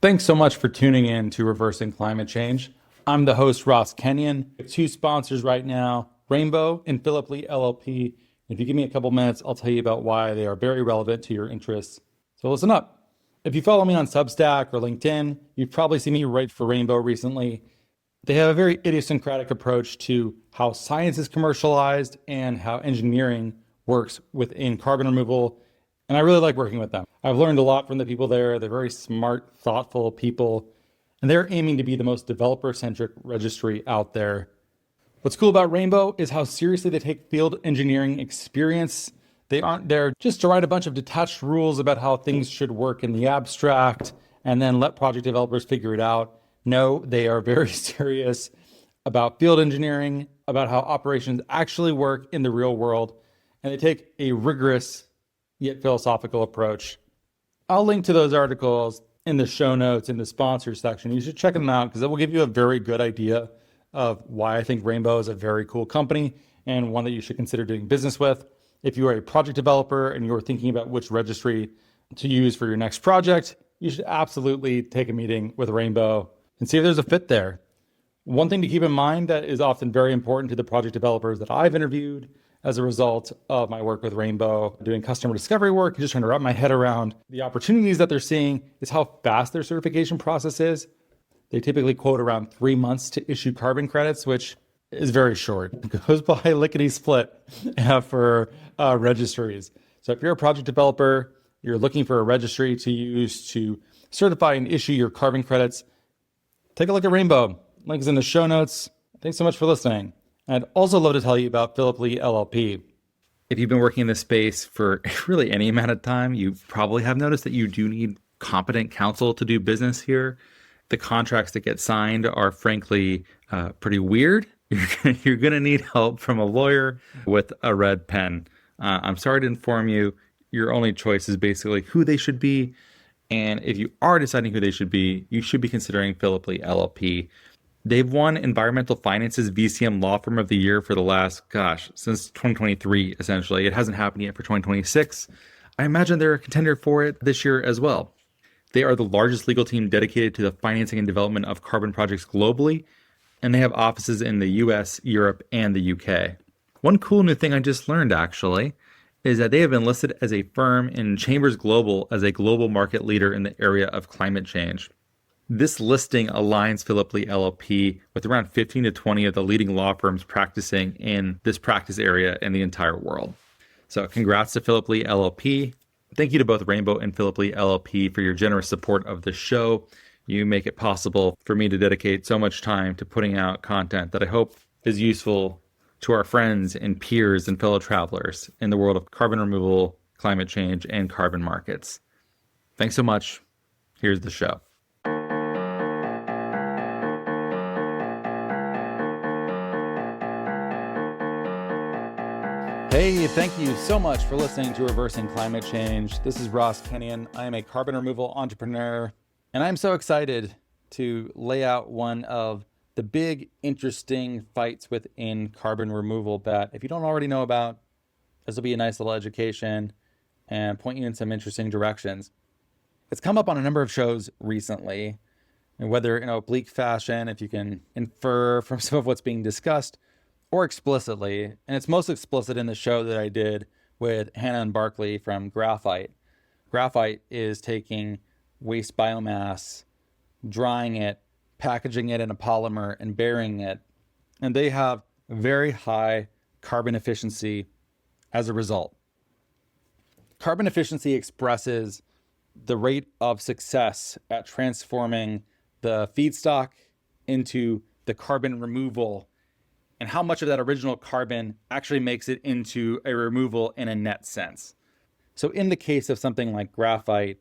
Thanks so much for tuning in to Reversing Climate Change. I'm the host, Ross Kenyon. We have two sponsors right now, Rainbow and Philip Lee LLP. If you give me a couple minutes, I'll tell you about why they are very relevant to your interests. So listen up. If you follow me on Substack or LinkedIn, you've probably seen me write for Rainbow recently. They have a very idiosyncratic approach to how science is commercialized and how engineering works within carbon removal. And I really like working with them. I've learned a lot from the people there. They're very smart, thoughtful people, and they're aiming to be the most developer-centric registry out there. What's cool about Rainbow is how seriously they take field engineering experience. They aren't there just to write a bunch of detached rules about how things should work in the abstract and then let project developers figure it out. No, they are very serious about field engineering, about how operations actually work in the real world, and they take a rigorous yet philosophical approach. I'll link to those articles in the show notes in the sponsors section. You should check them out because it will give you a very good idea of why I think Rainbow is a very cool company and one that you should consider doing business with. If you are a project developer and you're thinking about which registry to use for your next project, you should absolutely take a meeting with Rainbow and see if there's a fit there. One thing to keep in mind that is often very important to the project developers that I've interviewed as a result of my work with Rainbow, doing customer discovery work, just trying to wrap my head around the opportunities that they're seeing, is how fast their certification process is. They typically quote around 3 months to issue carbon credits, which is very short. It goes by lickety-split for registries. So if you're a project developer, you're looking for a registry to use to certify and issue your carbon credits, take a look at Rainbow. Links in the show notes. Thanks so much for listening. I'd also love to tell you about Philip Lee LLP. If you've been working in this space for really any amount of time, you probably have noticed that you do need competent counsel to do business here. The contracts that get signed are frankly pretty weird. You're going to need help from a lawyer with a red pen. I'm sorry to inform you, your only choice is basically who they should be. And if you are deciding who they should be, you should be considering Philip Lee LLP. They've won Environmental Finance's VCM Law Firm of the Year for the last, since 2023, essentially. It hasn't happened yet for 2026. I imagine they're a contender for it this year as well. They are the largest legal team dedicated to the financing and development of carbon projects globally, and they have offices in the US, Europe, and the UK. One cool new thing I just learned, actually, is that they have been listed as a firm in Chambers Global as a global market leader in the area of climate change. This listing aligns Philip Lee LLP with around 15 to 20 of the leading law firms practicing in this practice area in the entire world. So congrats to Philip Lee LLP. Thank you to both Rainbow and Philip Lee LLP for your generous support of the show. You make it possible for me to dedicate so much time to putting out content that I hope is useful to our friends and peers and fellow travelers in the world of carbon removal, climate change, and carbon markets. Thanks so much. Here's the show. Hey, thank you so much for listening to Reversing Climate Change. This is Ross Kenyon. I am a carbon removal entrepreneur, and I'm so excited to lay out one of the big, interesting fights within carbon removal that, if you don't already know about, this will be a nice little education and point you in some interesting directions. It's come up on a number of shows recently, and whether in oblique fashion, if you can infer from some of what's being discussed, or explicitly, and it's most explicit in the show that I did with Hannah and Barkley from Graphite. Graphite is taking waste biomass, drying it, packaging it in a polymer, and burying it, and they have very high carbon efficiency as a result. Carbon efficiency expresses the rate of success at transforming the feedstock into the carbon removal, and how much of that original carbon actually makes it into a removal in a net sense. So in the case of something like graphite,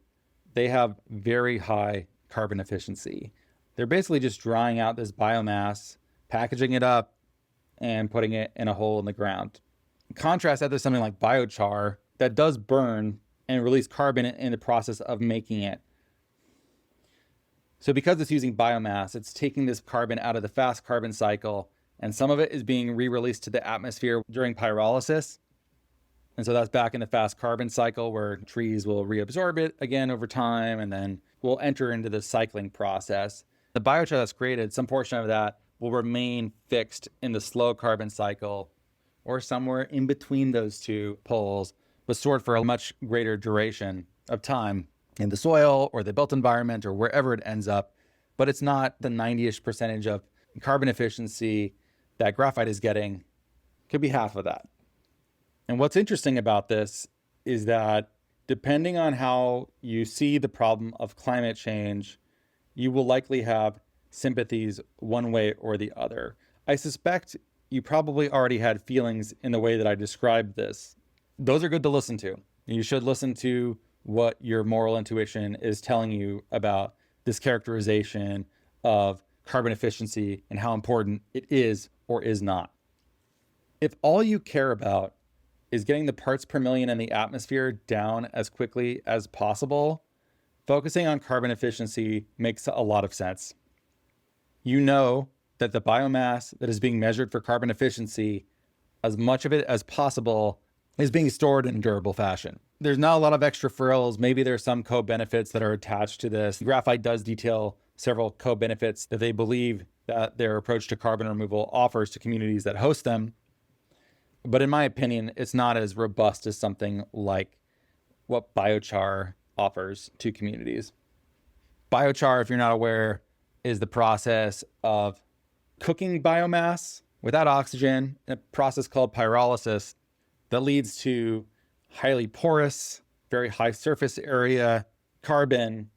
they have very high carbon efficiency. They're basically just drying out this biomass, packaging it up, and putting it in a hole in the ground. In contrast, that there's something like biochar that does burn and release carbon in the process of making it. So because it's using biomass, it's taking this carbon out of the fast carbon cycle, and some of it is being re-released to the atmosphere during pyrolysis. And so that's back in the fast carbon cycle where trees will reabsorb it again over time, and then we'll enter into the cycling process. The biochar that's created, some portion of that will remain fixed in the slow carbon cycle or somewhere in between those two poles, but stored for a much greater duration of time in the soil or the built environment or wherever it ends up. But it's not the 90-ish percentage of carbon efficiency that graphite is getting. It could be half of that. And what's interesting about this is that depending on how you see the problem of climate change, you will likely have sympathies one way or the other. I suspect you probably already had feelings in the way that I described this. Those are good to listen to. You should listen to what your moral intuition is telling you about this characterization of carbon efficiency and how important it is or is not. If all you care about is getting the parts per million in the atmosphere down as quickly as possible, focusing on carbon efficiency makes a lot of sense. You know that the biomass that is being measured for carbon efficiency, as much of it as possible, is being stored in a durable fashion. There's not a lot of extra frills. Maybe there's some co-benefits that are attached to this. Graphite does detail several co-benefits that they believe that their approach to carbon removal offers to communities that host them. But in my opinion, it's not as robust as something like what biochar offers to communities. Biochar, if you're not aware, is the process of cooking biomass without oxygen in a process called pyrolysis that leads to highly porous, very high surface area carbon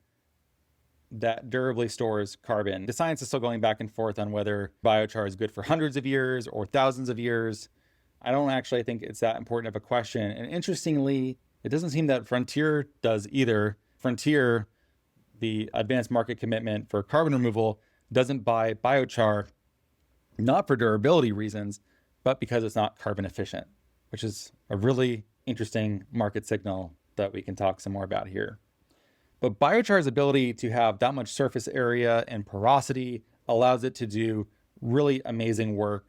that durably stores carbon. The science is still going back and forth on whether biochar is good for hundreds of years or thousands of years. I don't actually think it's that important of a question. And interestingly, it doesn't seem that Frontier does either. Frontier, the advanced market commitment for carbon removal, doesn't buy biochar, not for durability reasons, but because it's not carbon efficient, which is a really interesting market signal that we can talk some more about here. But biochar's ability to have that much surface area and porosity allows it to do really amazing work.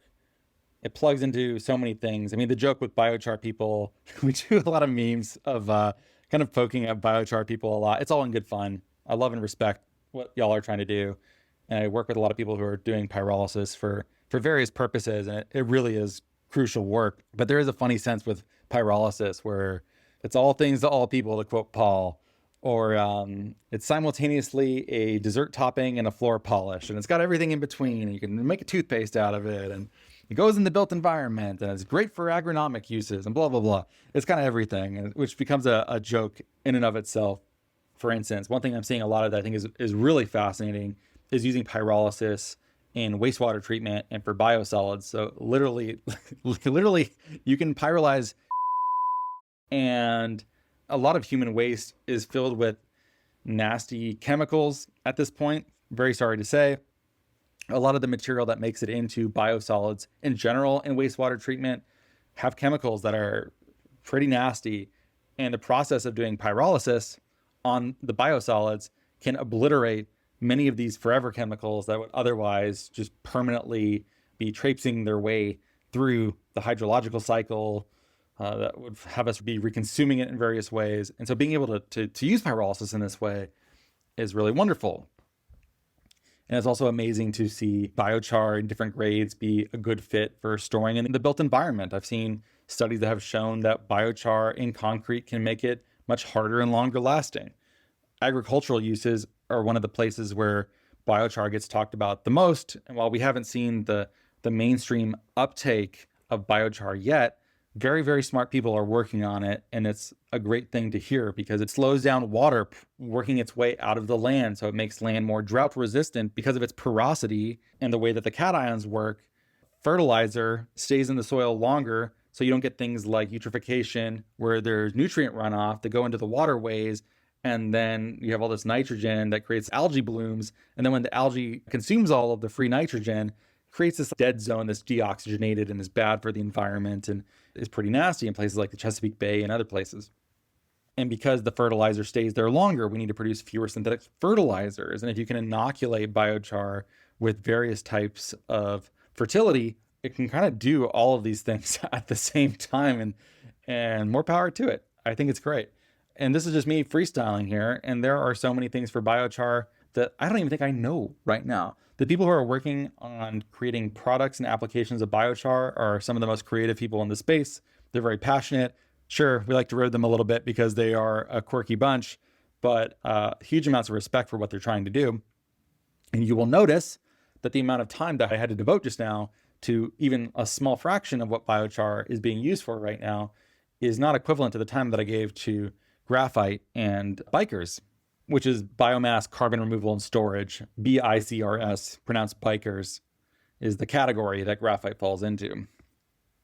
It plugs into so many things. I mean, the joke with biochar people, we do a lot of memes of kind of poking at biochar people a lot. It's all in good fun. I love and respect what y'all are trying to do. And I work with a lot of people who are doing pyrolysis for various purposes. And it really is crucial work. But there is a funny sense with pyrolysis where it's all things to all people, to quote Paul, or it's simultaneously a dessert topping and a floor polish. And it's got everything in between. And you can make a toothpaste out of it. And it goes in the built environment, and it's great for agronomic uses and blah, blah, blah. It's kind of everything, which becomes a joke in and of itself. For instance, one thing I'm seeing a lot of that I think is really fascinating is using pyrolysis in wastewater treatment and for biosolids. So literally, you can pyrolyze, and a lot of human waste is filled with nasty chemicals at this point. Very sorry to say. A lot of the material that makes it into biosolids in general in wastewater treatment have chemicals that are pretty nasty. And the process of doing pyrolysis on the biosolids can obliterate many of these forever chemicals that would otherwise just permanently be traipsing their way through the hydrological cycle that would have us be reconsuming it in various ways. And so being able to use pyrolysis in this way is really wonderful. And it's also amazing to see biochar in different grades be a good fit for storing in the built environment. I've seen studies that have shown that biochar in concrete can make it much harder and longer lasting. Agricultural uses are one of the places where biochar gets talked about the most. And while we haven't seen the mainstream uptake of biochar yet, very, very smart people are working on it. And it's a great thing to hear because it slows down water working its way out of the land. So it makes land more drought resistant because of its porosity and the way that the cations work. Fertilizer stays in the soil longer. So you don't get things like eutrophication where there's nutrient runoff that go into the waterways. And then you have all this nitrogen that creates algae blooms. And then when the algae consumes all of the free nitrogen, creates this dead zone that's deoxygenated and is bad for the environment and is pretty nasty in places like the Chesapeake Bay and other places. And because the fertilizer stays there longer, we need to produce fewer synthetic fertilizers. And if you can inoculate biochar with various types of fertility, it can kind of do all of these things at the same time. and more power to it. I think it's great. And this is just me freestyling here. And there are so many things for biochar that I don't even think I know right now. The people who are working on creating products and applications of biochar are some of the most creative people in the space. They're very passionate. Sure, we like to rib them a little bit because they are a quirky bunch, but huge amounts of respect for what they're trying to do. And you will notice that the amount of time that I had to devote just now to even a small fraction of what biochar is being used for right now is not equivalent to the time that I gave to graphite and BiCRS, which is biomass carbon removal and storage. BiCRS, pronounced BiCRS, is the category that graphite falls into.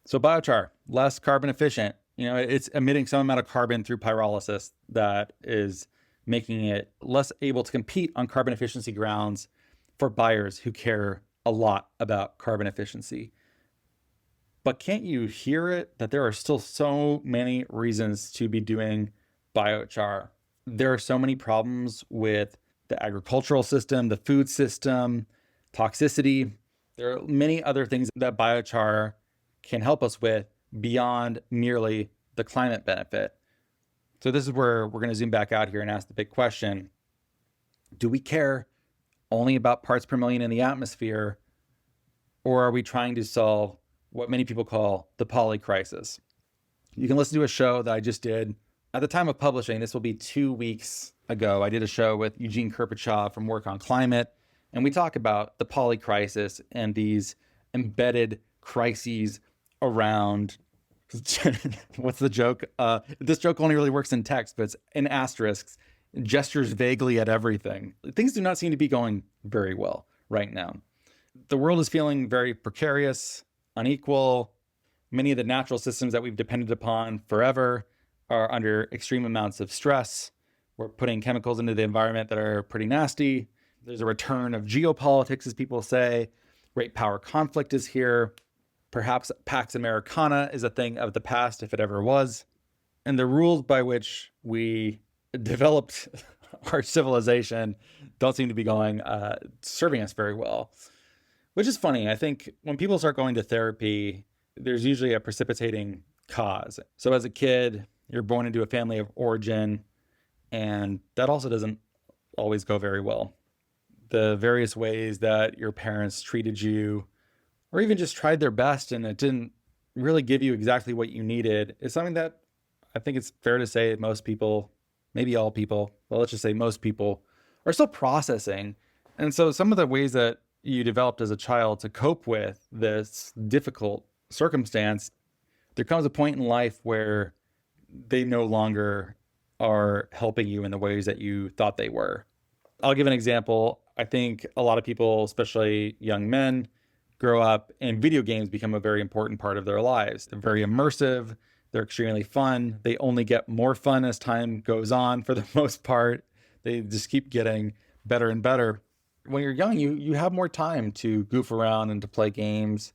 So biochar, less carbon efficient. It's emitting some amount of carbon through pyrolysis that is making it less able to compete on carbon efficiency grounds for buyers who care a lot about carbon efficiency. But can't you hear it that there are still so many reasons to be doing biochar? There are so many problems with the agricultural system, the food system, toxicity. There are many other things that biochar can help us with beyond merely the climate benefit. So this is where we're going to zoom back out here and ask the big question. Do we care only about parts per million in the atmosphere, or are we trying to solve what many people call the polycrisis? You can listen to a show that I just did. At the time of publishing, this will be 2 weeks ago, I did a show with Eugene Kirpichaw from Work on Climate, and we talk about the polycrisis and these embedded crises around what's the joke? This joke only really works in text, but it's in asterisks, gestures vaguely at everything. Things do not seem to be going very well right now. The world is feeling very precarious, unequal. Many of the natural systems that we've depended upon forever are under extreme amounts of stress. We're putting chemicals into the environment that are pretty nasty. There's a return of geopolitics, as people say. Great power conflict is here. Perhaps Pax Americana is a thing of the past, if it ever was. And the rules by which we developed our civilization don't seem to be serving us very well. Which is funny. I think when people start going to therapy, there's usually a precipitating cause. So as a kid, you're born into a family of origin, and that also doesn't always go very well. The various ways that your parents treated you, or even just tried their best and it didn't really give you exactly what you needed, is something that I think it's fair to say most people, maybe all people, well, let's just say most people, are still processing. And so some of the ways that you developed as a child to cope with this difficult circumstance, there comes a point in life where they no longer are helping you in the ways that you thought they were. I'll give an example. I think a lot of people, especially young men, grow up and video games become a very important part of their lives. They're very immersive. They're extremely fun. They only get more fun as time goes on for the most part. They just keep getting better and better. When you're young, you have more time to goof around and to play games,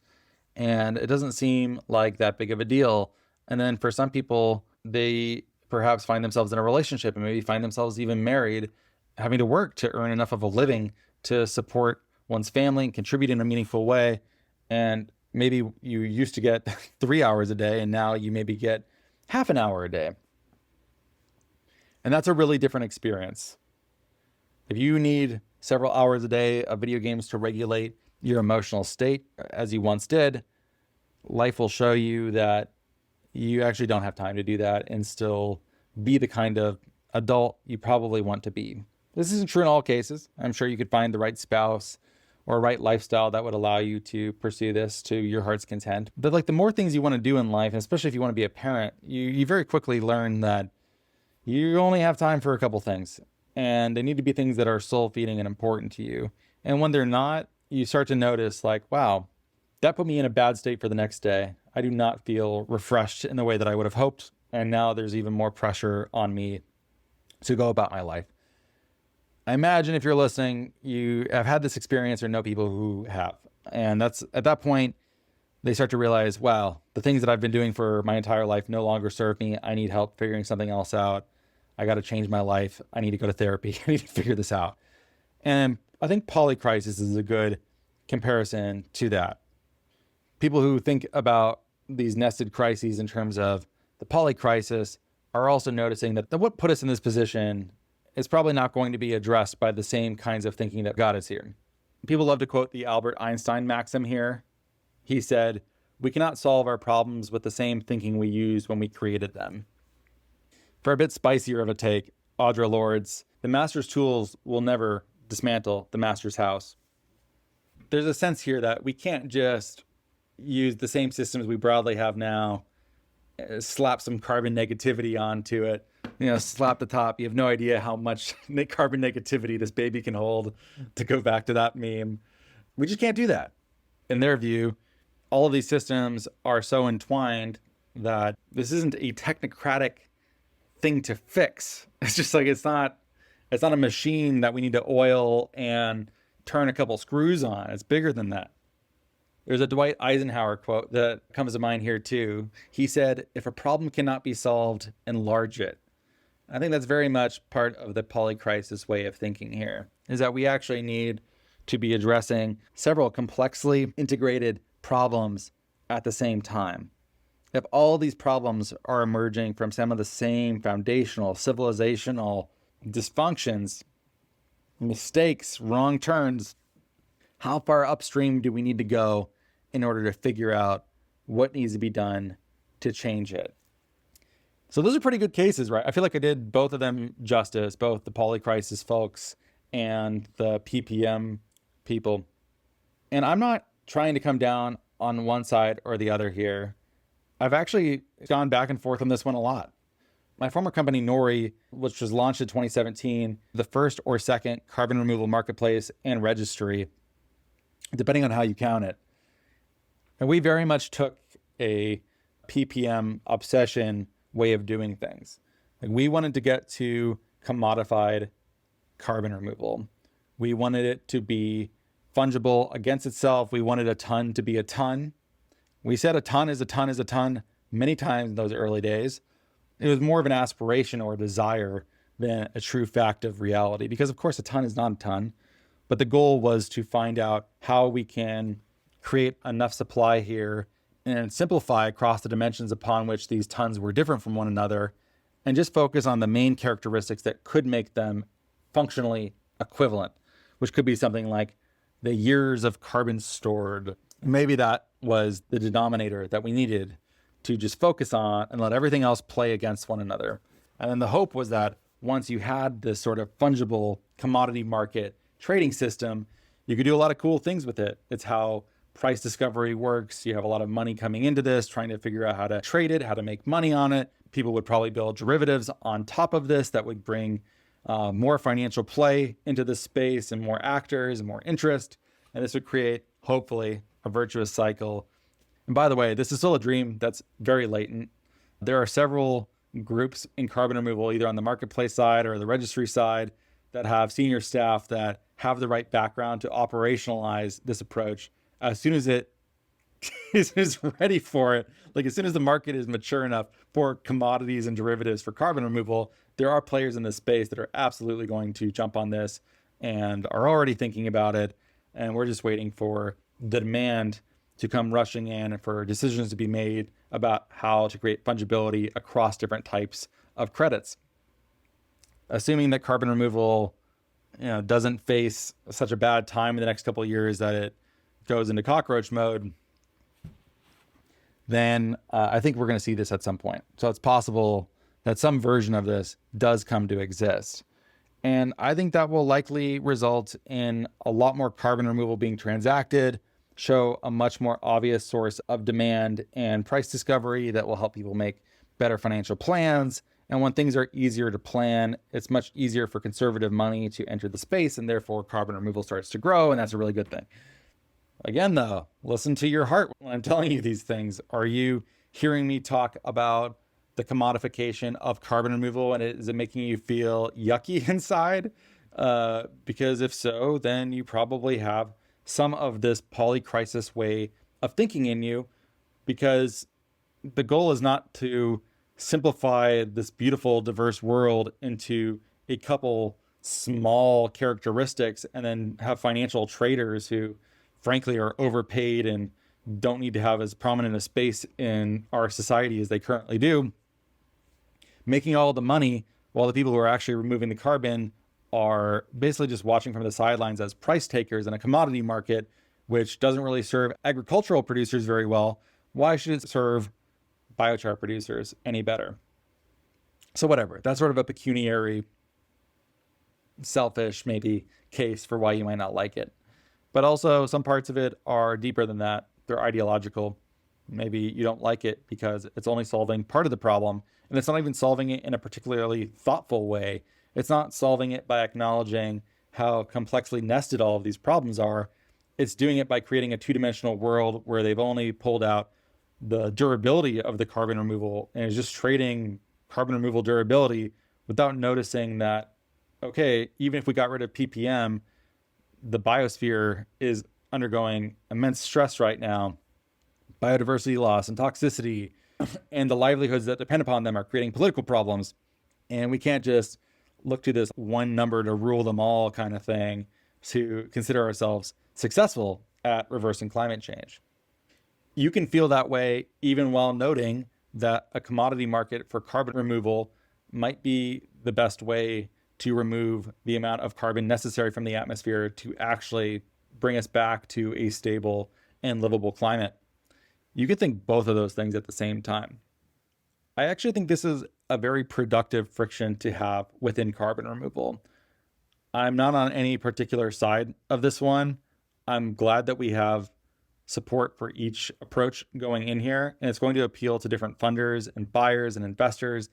and it doesn't seem like that big of a deal. And then for some people, they perhaps find themselves in a relationship and maybe find themselves even married, having to work to earn enough of a living to support one's family and contribute in a meaningful way. And maybe you used to get 3 hours a day and now you maybe get half an hour a day. And that's a really different experience. If you need several hours a day of video games to regulate your emotional state, as you once did, life will show you that you actually don't have time to do that and still be the kind of adult you probably want to be. This isn't true in all cases. I'm sure you could find the right spouse or right lifestyle that would allow you to pursue this to your heart's content. But like the more things you want to do in life, and especially if you want to be a parent, you very quickly learn that you only have time for a couple things, and they need to be things that are soul feeding and important to you. And when they're not, you start to notice like, wow, that put me in a bad state for the next day. I do not feel refreshed in the way that I would have hoped. And now there's even more pressure on me to go about my life. I imagine if you're listening, you have had this experience or know people who have. And that's at that point, they start to realize, wow, the things that I've been doing for my entire life no longer serve me. I need help figuring something else out. I got to change my life. I need to go to therapy. I need to figure this out. And I think Polycrisis is a good comparison to that. People who think about these nested crises in terms of the Polycrisis are also noticing that what put us in this position is probably not going to be addressed by the same kinds of thinking that got us here. People love to quote the Albert Einstein maxim here. He said, "We cannot solve our problems with the same thinking we used when we created them." For a bit spicier of a take, Audre Lorde's, "The master's tools will never dismantle the master's house." There's a sense here that we can't just use the same systems we broadly have now, slap some carbon negativity onto it, slap the top. You have no idea how much carbon negativity this baby can hold, to go back to that meme. We just can't do that. In their view, all of these systems are so entwined that this isn't a technocratic thing to fix. It's just like, it's not a machine that we need to oil and turn a couple screws on. It's bigger than that. There's a Dwight Eisenhower quote that comes to mind here too. He said, "If a problem cannot be solved, enlarge it." I think that's very much part of the Polycrisis way of thinking here, is that we actually need to be addressing several complexly integrated problems at the same time. If all these problems are emerging from some of the same foundational civilizational dysfunctions, mistakes, wrong turns, how far upstream do we need to go in order to figure out what needs to be done to change it? So those are pretty good cases, right? I feel like I did both of them justice, both the Polycrisis folks and the PPM people. And I'm not trying to come down on one side or the other here. I've actually gone back and forth on this one a lot. My former company, Nori, which was launched in 2017, the first or second carbon removal marketplace and registry, depending on how you count it. And we very much took a PPM obsession way of doing things. Like, we wanted to get to commodified carbon removal. We wanted it to be fungible against itself. We wanted a tonne to be a tonne. We said a tonne is a tonne is a tonne many times in those early days. It was more of an aspiration or a desire than a true fact of reality, because of course a tonne is not a tonne. But the goal was to find out how we can create enough supply here and simplify across the dimensions upon which these tonnes were different from one another, and just focus on the main characteristics that could make them functionally equivalent, which could be something like the years of carbon stored. Maybe that was the denominator that we needed to just focus on and let everything else play against one another. And then the hope was that once you had this sort of fungible commodity market trading system, you could do a lot of cool things with it. It's how price discovery works. You have a lot of money coming into this, trying to figure out how to trade it, how to make money on it. People would probably build derivatives on top of this that would bring more financial play into the space and more actors and more interest. And this would create, hopefully, a virtuous cycle. And by the way, this is still a dream that's very latent. There are several groups in carbon removal, either on the marketplace side or the registry side, that have senior staff that have the right background to operationalize this approach. As soon as it is ready for it, like as soon as the market is mature enough for commodities and derivatives for carbon removal, there are players in this space that are absolutely going to jump on this and are already thinking about it. And we're just waiting for the demand to come rushing in and for decisions to be made about how to create fungibility across different types of credits. Assuming that carbon removal, doesn't face such a bad time in the next couple of years that it goes into cockroach mode, then I think we're going to see this at some point. So it's possible that some version of this does come to exist. And I think that will likely result in a lot more carbon removal being transacted, show a much more obvious source of demand and price discovery that will help people make better financial plans. And when things are easier to plan, it's much easier for conservative money to enter the space, and therefore carbon removal starts to grow, and that's a really good thing. Again, though, listen to your heart when I'm telling you these things. Are you hearing me talk about the commodification of carbon removal, and is it making you feel yucky inside? Because if so, then you probably have some of this Polycrisis way of thinking in you, because the goal is not to simplify this beautiful, diverse world into a couple small characteristics and then have financial traders who frankly are overpaid and don't need to have as prominent a space in our society as they currently do. making all the money while the people who are actually removing the carbon are basically just watching from the sidelines as price takers in a commodity market, which doesn't really serve agricultural producers very well. Why should it serve biochar producers any better? So whatever, that's sort of a pecuniary, selfish maybe case for why you might not like it. But also some parts of it are deeper than that. They're ideological. Maybe you don't like it because it's only solving part of the problem, and it's not even solving it in a particularly thoughtful way. It's not solving it by acknowledging how complexly nested all of these problems are. It's doing it by creating a two-dimensional world where they've only pulled out the durability of the carbon removal and is just trading carbon removal durability without noticing that, okay, even if we got rid of PPM, the biosphere is undergoing immense stress right now. Biodiversity loss and toxicity, and the livelihoods that depend upon them are creating political problems. And we can't just look to this one number to rule them all kind of thing to consider ourselves successful at reversing climate change. You can feel that way even while noting that a commodity market for carbon removal might be the best way to remove the amount of carbon necessary from the atmosphere to actually bring us back to a stable and livable climate. You could think both of those things at the same time. I actually think this is a very productive friction to have within carbon removal. I'm not on any particular side of this one. I'm glad that we have support for each approach going in here, and it's going to appeal to different funders and buyers and investors.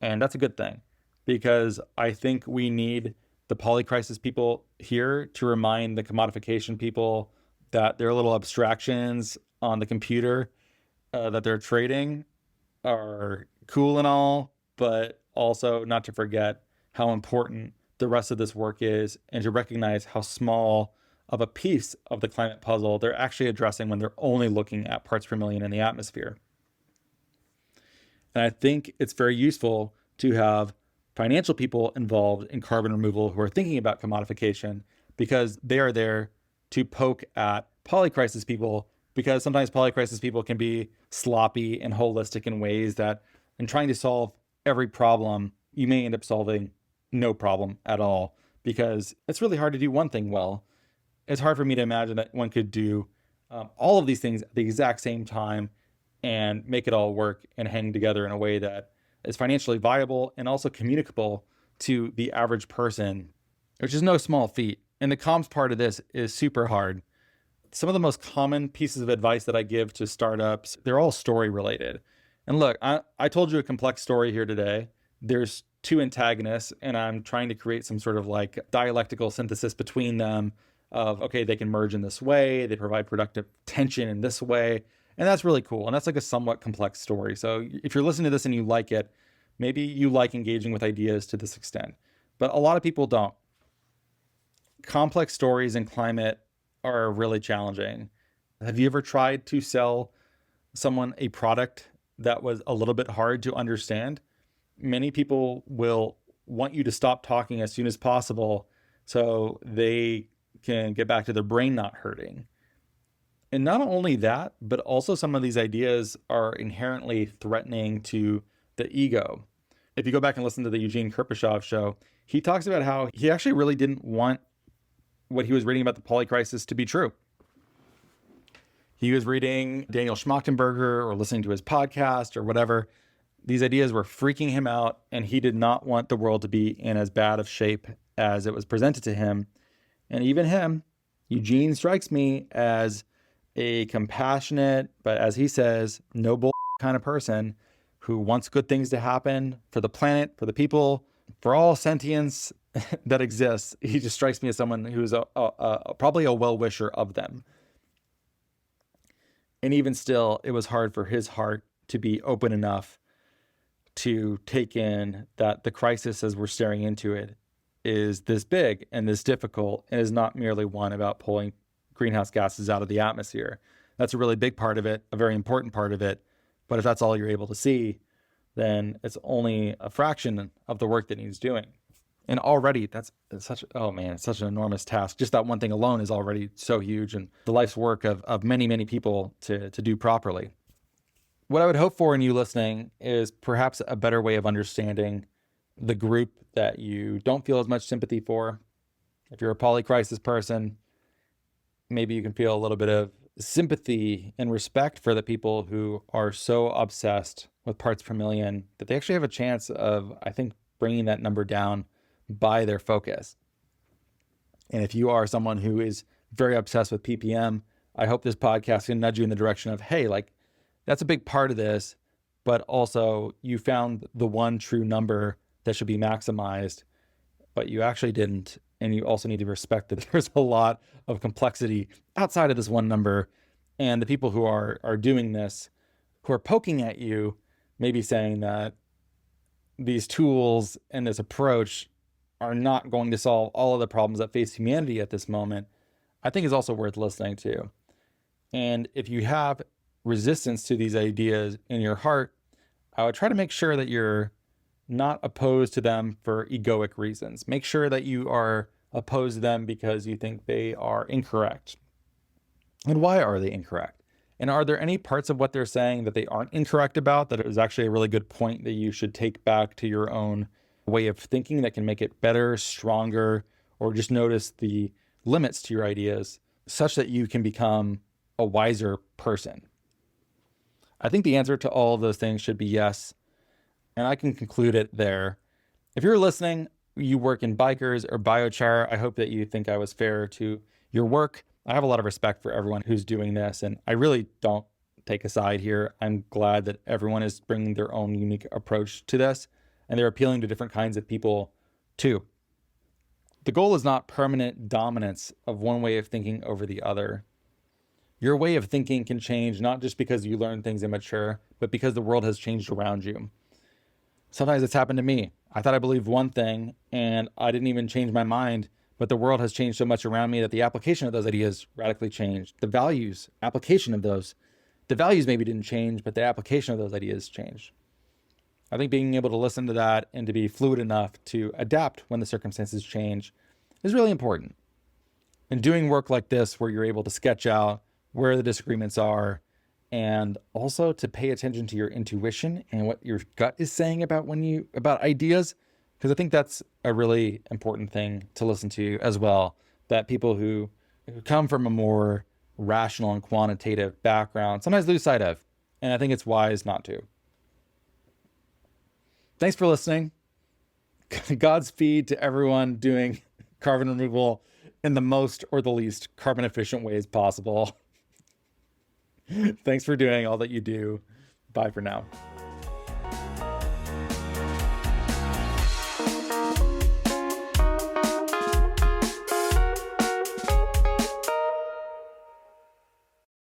And that's a good thing, because I think we need the Polycrisis people here to remind the commodification people that their little abstractions on the computer that they're trading are cool and all, but also not to forget how important the rest of this work is, and to recognize how small of a piece of the climate puzzle they're actually addressing when they're only looking at parts per million in the atmosphere. And I think it's very useful to have financial people involved in carbon removal who are thinking about commodification, because they are there to poke at Polycrisis people, because sometimes Polycrisis people can be sloppy and holistic in ways that, in trying to solve every problem, you may end up solving no problem at all, because it's really hard to do one thing well. It's hard for me to imagine that one could do all of these things at the exact same time and make it all work and hang together in a way that is financially viable and also communicable to the average person, which is no small feat. And the comms part of this is super hard. Some of the most common pieces of advice that I give to startups, they're all story related. And look, I told you a complex story here today. There's two antagonists, and I'm trying to create some sort of like dialectical synthesis between them of, okay, they can merge in this way, they provide productive tension in this way. And that's really cool. And that's like a somewhat complex story. So if you're listening to this and you like it, maybe you like engaging with ideas to this extent. But a lot of people don't. Complex stories in climate are really challenging. Have you ever tried to sell someone a product that was a little bit hard to understand? Many people will want you to stop talking as soon as possible so they can get back to their brain not hurting. And not only that, but also some of these ideas are inherently threatening to the ego. If you go back and listen to the Eugene Kirpishov show, he talks about how he actually really didn't want what he was reading about the Polycrisis to be true. He was reading Daniel Schmachtenberger or listening to his podcast or whatever. These ideas were freaking him out, and he did not want the world to be in as bad of shape as it was presented to him. And even him, Eugene, strikes me as a compassionate, but as he says, no bull kind of person who wants good things to happen for the planet, for the people, for all sentience that exists. He just strikes me as someone who's probably a well-wisher of them. And even still, it was hard for his heart to be open enough to take in that the crisis as we're staring into it is this big and this difficult, and is not merely one about pulling greenhouse gases out of the atmosphere. That's a really big part of it, a very important part of it. But if that's all you're able to see, then it's only a fraction of the work that he's doing. And already it's such an enormous task. Just that one thing alone is already so huge, and the life's work of many, many people to do properly. What I would hope for in you listening is perhaps a better way of understanding the group that you don't feel as much sympathy for. If you're a polycrisis person, maybe you can feel a little bit of sympathy and respect for the people who are so obsessed with parts per million that they actually have a chance of, I think, bringing that number down by their focus. And if you are someone who is very obsessed with PPM, I hope this podcast can nudge you in the direction of, hey, like, that's a big part of this, but also you found the one true number that should be maximized, but you actually didn't. And you also need to respect that there's a lot of complexity outside of this one number. And the people who are doing this, who are poking at you, maybe saying that these tools and this approach are not going to solve all of the problems that face humanity at this moment, I think is also worth listening to. And if you have resistance to these ideas in your heart, I would try to make sure that you're not opposed to them for egoic reasons. Make sure that you are opposed to them because you think they are incorrect. And why are they incorrect? And are there any parts of what they're saying that they aren't incorrect about that is actually a really good point that you should take back to your own way of thinking that can make it better, stronger, or just notice the limits to your ideas such that you can become a wiser person? I think the answer to all of those things should be yes. And I can conclude it there. If you're listening, you work in BiCRS or biochar, I hope that you think I was fair to your work. I have a lot of respect for everyone who's doing this, and I really don't take a side here. I'm glad that everyone is bringing their own unique approach to this, and they're appealing to different kinds of people too. The goal is not permanent dominance of one way of thinking over the other. Your way of thinking can change not just because you learn things and mature, but because the world has changed around you. Sometimes it's happened to me. I thought I believed one thing and I didn't even change my mind, but the world has changed so much around me that the application of those ideas radically changed. The values, application of those, the values maybe didn't change, but the application of those ideas changed. I think being able to listen to that and to be fluid enough to adapt when the circumstances change is really important. And doing work like this, where you're able to sketch out where the disagreements are, and also to pay attention to your intuition and what your gut is saying about ideas, because I think that's a really important thing to listen to as well, that people who come from a more rational and quantitative background sometimes lose sight of, and I think it's wise not to. Thanks for listening. Godspeed to everyone doing carbon removal in the most or the least carbon efficient ways possible. Thanks for doing all that you do. Bye for now.